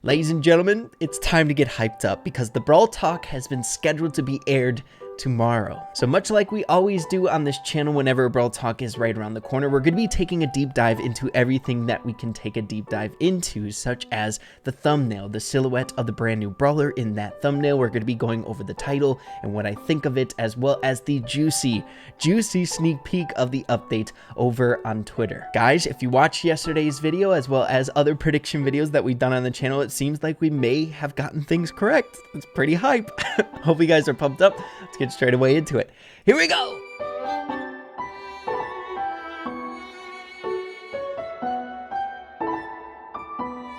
Ladies and gentlemen, it's time to get hyped up because the Brawl Talk has been scheduled to be aired tomorrow. So much like we always do on this channel whenever a Brawl Talk is right around the corner, we're going to be taking a deep dive into everything that we can take a deep dive into, such as the thumbnail, the silhouette of the brand new brawler in that thumbnail. We're going to be going over the title and what I think of it, as well as the juicy sneak peek of the update over on Twitter. Guys, if you watched yesterday's video as well as other prediction videos that we've done on the channel, it seems like we may have gotten things correct. It's pretty hype. Hope you guys are pumped up. Let's get straight away into it. Here we go.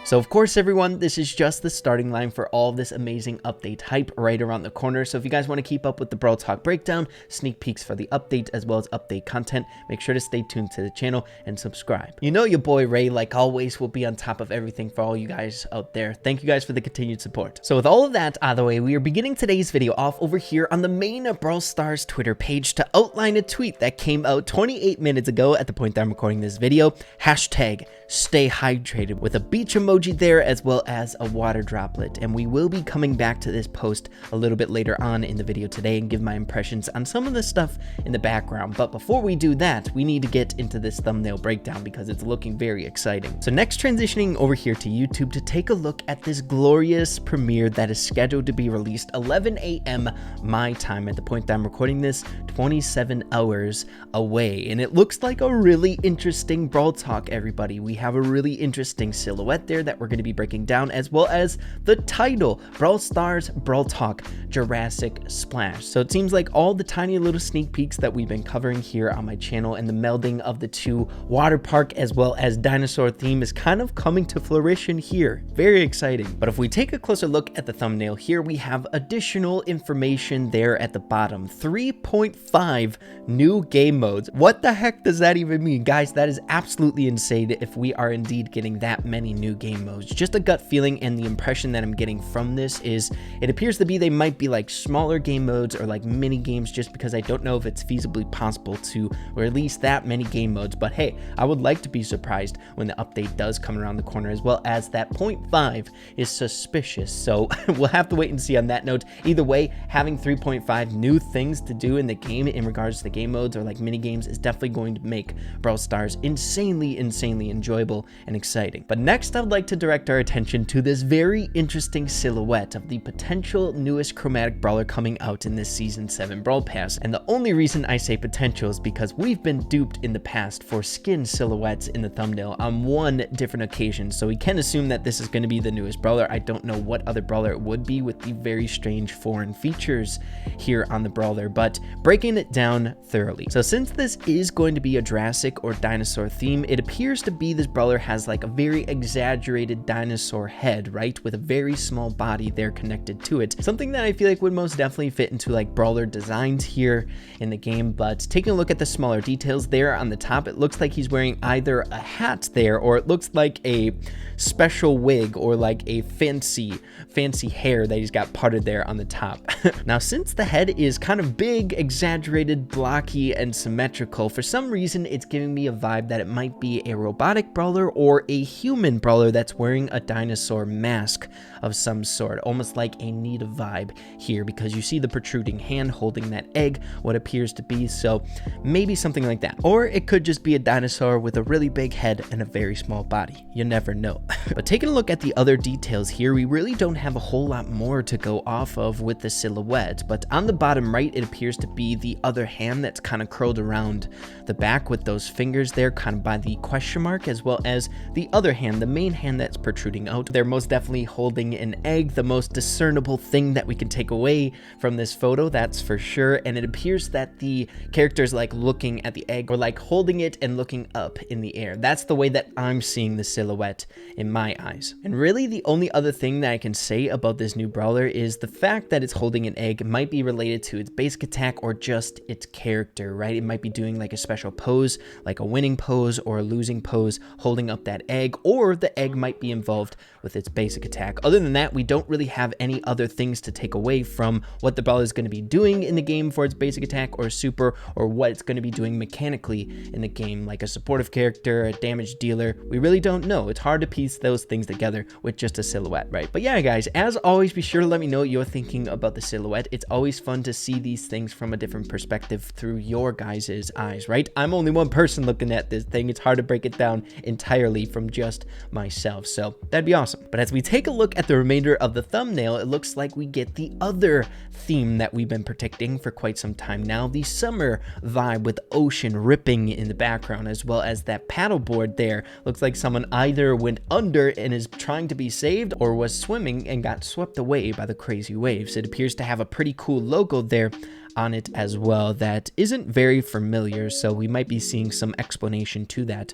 So of course, everyone, this is just the starting line for all of this amazing update hype right around the corner. So if you guys want to keep up with the Brawl Talk breakdown, sneak peeks for the update, as well as update content, make sure to stay tuned to the channel and subscribe. You know your boy Ray, like always, will be on top of everything for all you guys out there. Thank you guys for the continued support. So with all of that out of the way, we are beginning today's video off over here on the main Brawl Stars Twitter page to outline a tweet that came out 28 minutes ago at the point that I'm recording this video. Hashtag stay hydrated with a beach emoji there, as well as a water droplet. And we will be coming back to this post a little bit later on in the video today and give my impressions on some of the stuff in the background. But before we do that, we need to get into this thumbnail breakdown because it's looking very exciting. So next, transitioning over here to YouTube to take a look at this glorious premiere that is scheduled to be released 11 a.m. my time at the point that I'm recording this, 27 hours away. And it looks like a really interesting Brawl Talk, everybody. We have a really interesting silhouette there that we're going to be breaking down, as well as the title, Brawl Stars Brawl Talk Jurassic Splash. So it seems like all the tiny little sneak peeks that we've been covering here on my channel and the melding of the two water park as well as dinosaur theme is kind of coming to fruition here. Very exciting. But if we take a closer look at the thumbnail here, we have additional information there at the bottom. 3.5 new game modes. What the heck does that even mean? Guys, that is absolutely insane if we are indeed getting that many new game modes. Just a gut feeling, and the impression that I'm getting from this is it appears to be they might be like smaller game modes or like mini games, just because I don't know if it's feasibly possible to release that many game modes. But hey, I would like to be surprised when the update does come around the corner, as well as that 0.5 is suspicious. So we'll have to wait and see on that note. Either way, having 3.5 new things to do in the game in regards to the game modes or like mini games is definitely going to make Brawl Stars insanely enjoyable and exciting. But next, I would like to direct our attention to this very interesting silhouette of the potential newest chromatic brawler coming out in this Season 7 Brawl Pass. And the only reason I say potential is because we've been duped in the past for skin silhouettes in the thumbnail on one different occasion. So we can assume that this is going to be the newest brawler. I don't know what other brawler it would be with the very strange foreign features here on the brawler, but breaking it down thoroughly. So since this is going to be a Jurassic or dinosaur theme, it appears to be this brawler has like a very exaggerated dinosaur head, right, with a very small body there connected to it. Something that I feel like would most definitely fit into like brawler designs here in the game. But taking a look at the smaller details there on the top, it looks like he's wearing either a hat there, or it looks like a special wig or like a fancy hair that he's got parted there on the top. Now, since the head is kind of big, exaggerated, blocky, and symmetrical, for some reason it's giving me a vibe that it might be a robotic brawler or a human brawler that's wearing a dinosaur mask of some sort, almost like a Nita vibe here, because you see the protruding hand holding that egg, what appears to be. So maybe something like that, or it could just be a dinosaur with a really big head and a very small body. You never know. But taking a look at the other details here, we really don't have a whole lot more to go off of with the silhouette. But on the bottom right, it appears to be the other hand that's kind of curled around the back with those fingers there kind of by the question mark, as well as the other hand, the main hand that's protruding out. They're most definitely holding an egg, the most discernible thing that we can take away from this photo, that's for sure. And it appears that the character is like looking at the egg, or like holding it and looking up in the air. That's the way that I'm seeing the silhouette in my eyes. And really the only other thing that I can say about this new brawler is the fact that it's holding an egg might be related to its basic attack or just its character, right? It might be doing like a special pose, like a winning pose or a losing pose holding up that egg, or the egg might be involved with its basic attack. Other than that, we don't really have any other things to take away from what the brawler is going to be doing in the game for its basic attack or super, or what it's going to be doing mechanically in the game, like a supportive character, a damage dealer. We really don't know. It's hard to piece those things together with just a silhouette, right? But yeah, guys, as always, be sure to let me know what you're thinking about the silhouette. It's always fun to see these things from a different perspective through your guys' eyes, right? I'm only one person looking at this thing. It's hard to break it down entirely from just myself, so that'd be awesome. But as we take a look at the remainder of the thumbnail, it looks like we get the other theme that we've been predicting for quite some time now, the summer vibe with ocean ripping in the background, as well as that paddleboard there. Looks like someone either went under and is trying to be saved, or was swimming and got swept away by the crazy waves. It appears to have a pretty cool logo there on it as well that isn't very familiar, so we might be seeing some explanation to that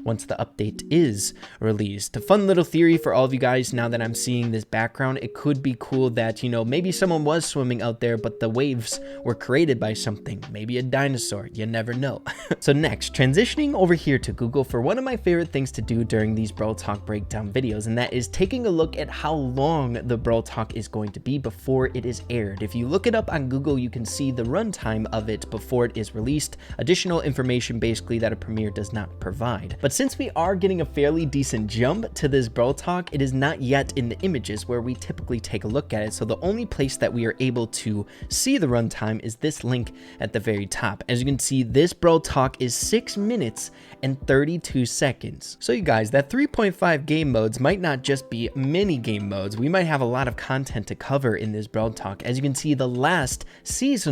once the update is released. A fun little theory for all of you guys, now that I'm seeing this background, it could be cool that, you know, maybe someone was swimming out there, but the waves were created by something, maybe a dinosaur, you never know. So next, transitioning over here to Google for one of my favorite things to do during these Brawl Talk breakdown videos, and that is taking a look at how long the Brawl Talk is going to be before it is aired. If you look it up on Google, you can see the runtime of it before it is released, additional information basically that a premiere does not provide. But since we are getting a fairly decent jump to this Brawl Talk, it is not yet in the images where we typically take a look at it, so the only place that we are able to see the runtime is this link at the very top. As you can see, this Brawl Talk is 6 minutes and 32 seconds. So you guys, that 3.5 game modes might not just be mini game modes. We might have a lot of content to cover in this Brawl Talk. As you can see, the last seasonal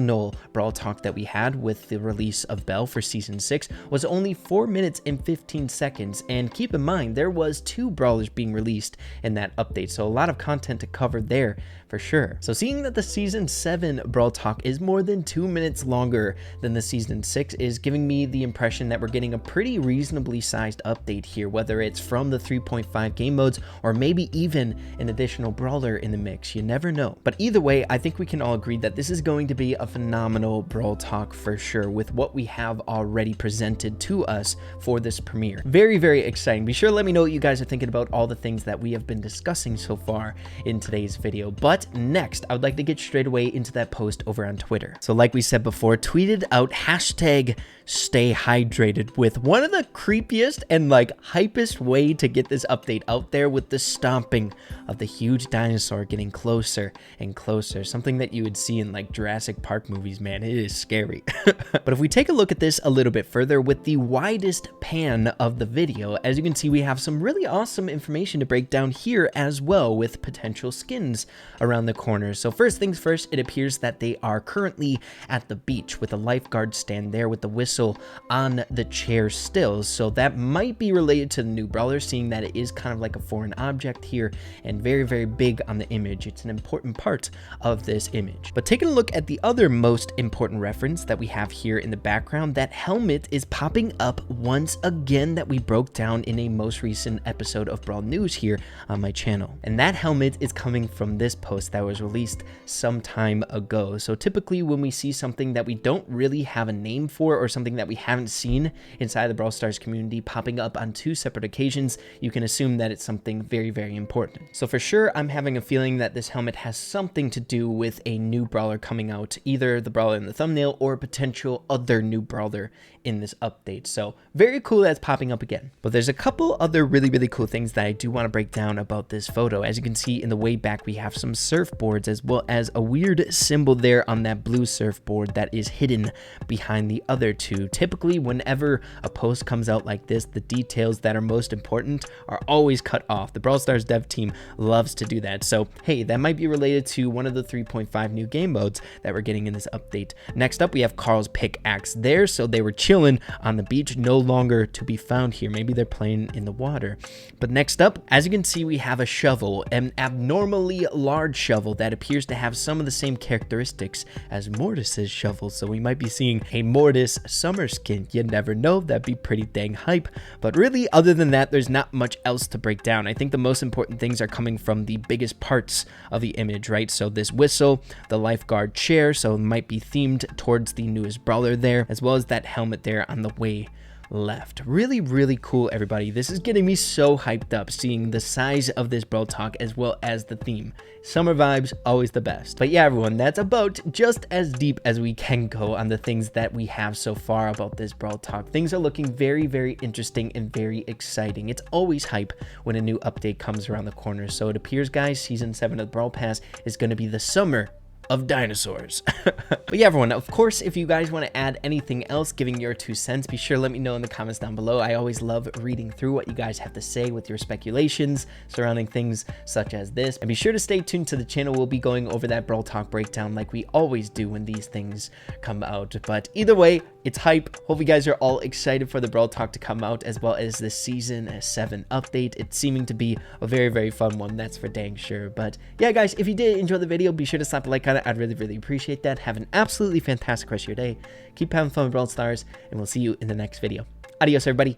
Brawl Talk that we had with the release of Bell for Season 6 was only 4 minutes and 15 seconds. And keep in mind, there was 2 brawlers being released in that update, so a lot of content to cover there for sure. So seeing that the Season 7 Brawl Talk is more than 2 minutes longer than the Season 6 is giving me the impression that we're getting a pretty reasonably sized update here, whether it's from the 3.5 game modes or maybe even an additional brawler in the mix. You never know. But either way, I think we can all agree that this is going to be a phenomenal Brawl Talk for sure, with what we have already presented to us for this premiere. Very, very exciting. Be sure to let me know what you guys are thinking about all the things that we have been discussing so far in today's video. But next, I would like to get straight away into that post over on Twitter. So like we said before, tweeted out hashtag stay hydrated with one of the creepiest and like hypest way to get this update out there, with the stomping of the huge dinosaur getting closer and closer. Something that you would see in like Jurassic Park movies, man. It is scary. But if we take a look at this a little bit further with the widest pan of the video, as you can see, we have some really awesome information to break down here as well, with potential skins around the corner. So first things first, it appears that they are currently at the beach with a lifeguard stand there with the whistle on the chair still. So that might be related to the new brawler, seeing that it is kind of like a foreign object here and very, very big on the image. It's an important part of this image. But taking a look at the other most important reference that we have here in the background, that helmet is popping up once again that we broke down in a most recent episode of Brawl News here on my channel. And that helmet is coming from this post that was released some time ago. So typically when we see something that we don't really have a name for, or something that we haven't seen inside the Brawl Stars community popping up on 2 separate occasions, you can assume that it's something very, very important. So for sure, I'm having a feeling that this helmet has something to do with a new brawler coming out, either the brawler in the thumbnail or a potential other new brawler in this update. So very cool that's popping up again. But there's a couple other really, really cool things that I do want to break down about this photo. As you can see in the way back, we have some surfboards, as well as a weird symbol there on that blue surfboard that is hidden behind the other 2. Typically, whenever a post comes out like this, the details that are most important are always cut off. The Brawl Stars dev team loves to do that. So hey, that might be related to one of the 3.5 new game modes that we're getting in this update. Next up, we have Carl's pickaxe there. So they were chilling on the beach, no longer to be found here. Maybe they're playing in the water. But next up, as you can see, we have a shovel, an abnormally large shovel that appears to have some of the same characteristics as Mortis's shovel. So we might be seeing a Mortis summer skin. You never know. That'd be pretty dang hype. But really, other than that, there's not much else to break down. I think the most important things are coming from the biggest parts of the image, right? So this whistle, the lifeguard chair, so it might be themed towards the newest brawler there, as well as that helmet there on the way left. Really, really cool, everybody. This is getting me so hyped up seeing the size of this Brawl Talk as well as the theme. Summer vibes, always the best. But yeah, everyone, that's about just as deep as we can go on the things that we have so far about this Brawl Talk. Things are looking very, very interesting and very exciting. It's always hype when a new update comes around the corner. So it appears, guys, Season 7 of the Brawl Pass is going to be the summer of dinosaurs. But yeah, everyone, of course, if you guys want to add anything else, giving your 2 cents, be sure to let me know in the comments down below. I always love reading through what you guys have to say with your speculations surrounding things such as this. And be sure to stay tuned to the channel. We'll be going over that Brawl Talk breakdown like we always do when these things come out. But either way, it's hype. Hope you guys are all excited for the Brawl Talk to come out, as well as the Season 7 update. It's seeming to be a very, very fun one, that's for dang sure. But yeah, guys, if you did enjoy the video, be sure to slap a like on it. I'd really, really appreciate that. Have an absolutely fantastic rest of your day. Keep having fun with Brawl Stars, and we'll see you in the next video. Adios, everybody.